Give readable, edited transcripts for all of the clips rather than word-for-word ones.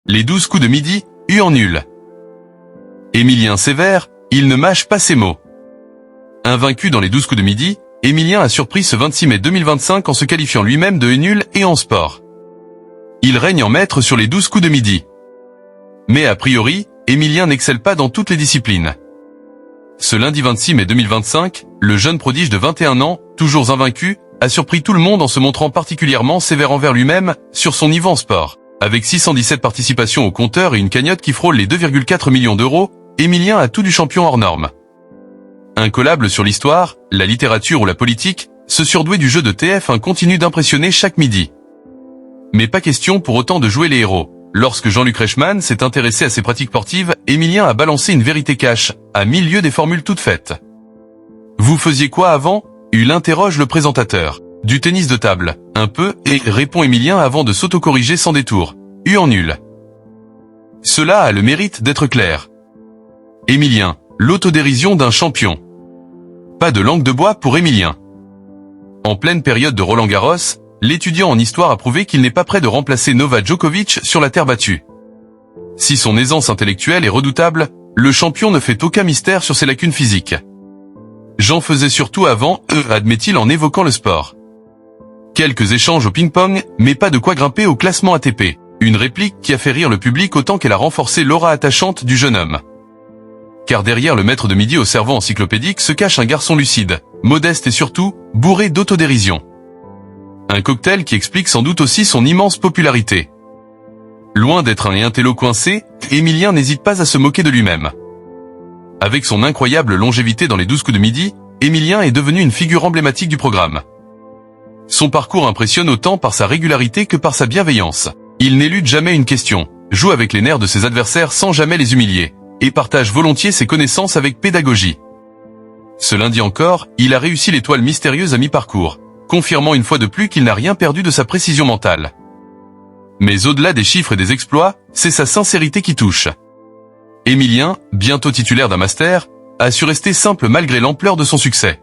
Les 12 coups de midi, eu en nul. Émilien sévère, il ne mâche pas ses mots. Invaincu dans les 12 coups de midi, Émilien a surpris ce 26 mai 2025 en se qualifiant lui-même de nul et en sport. Il règne en maître sur les 12 coups de midi. Mais a priori, Émilien n'excelle pas dans toutes les disciplines. Ce lundi 26 mai 2025, le jeune prodige de 21 ans, toujours invaincu, a surpris tout le monde en se montrant particulièrement sévère envers lui-même sur son niveau en sport. Avec 617 participations au compteur et une cagnotte qui frôle les 2,4 millions d'euros, Émilien a tout du champion hors norme. Incollable sur l'histoire, la littérature ou la politique, ce surdoué du jeu de TF1 continue d'impressionner chaque midi. Mais pas question pour autant de jouer les héros. Lorsque Jean-Luc Reichmann s'est intéressé à ses pratiques sportives, Émilien a balancé une vérité cash, à 1000 lieues des formules toutes faites. Vous faisiez quoi avant? Il interroge le présentateur. Du tennis de table, un peu, et répond Émilien avant de s'autocorriger sans détour. Eu en nul. Cela a le mérite d'être clair. Émilien, l'autodérision d'un champion. Pas de langue de bois pour Émilien. En pleine période de Roland-Garros, l'étudiant en histoire a prouvé qu'il n'est pas prêt de remplacer Novak Djokovic sur la terre battue. Si son aisance intellectuelle est redoutable, le champion ne fait aucun mystère sur ses lacunes physiques. J'en faisais surtout avant, admet-il en évoquant le sport. Quelques échanges au ping-pong, mais pas de quoi grimper au classement ATP. Une réplique qui a fait rire le public autant qu'elle a renforcé l'aura attachante du jeune homme. Car derrière le maître de midi au cerveau encyclopédique se cache un garçon lucide, modeste et surtout, bourré d'autodérision. Un cocktail qui explique sans doute aussi son immense popularité. Loin d'être un intello coincé, Émilien n'hésite pas à se moquer de lui-même. Avec son incroyable longévité dans les 12 coups de midi, Émilien est devenu une figure emblématique du programme. Son parcours impressionne autant par sa régularité que par sa bienveillance. Il n'élude jamais une question, joue avec les nerfs de ses adversaires sans jamais les humilier, et partage volontiers ses connaissances avec pédagogie. Ce lundi encore, il a réussi l'étoile mystérieuse à mi-parcours, confirmant une fois de plus qu'il n'a rien perdu de sa précision mentale. Mais au-delà des chiffres et des exploits, c'est sa sincérité qui touche. Émilien, bientôt titulaire d'un master, a su rester simple malgré l'ampleur de son succès.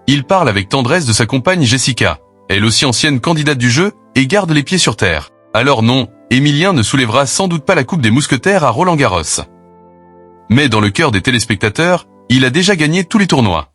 Il parle avec tendresse de sa compagne Jessica, elle aussi ancienne candidate du jeu, et garde les pieds sur terre. Alors non, Émilien ne soulèvera sans doute pas la coupe des mousquetaires à Roland-Garros. Mais dans le cœur des téléspectateurs, il a déjà gagné tous les tournois.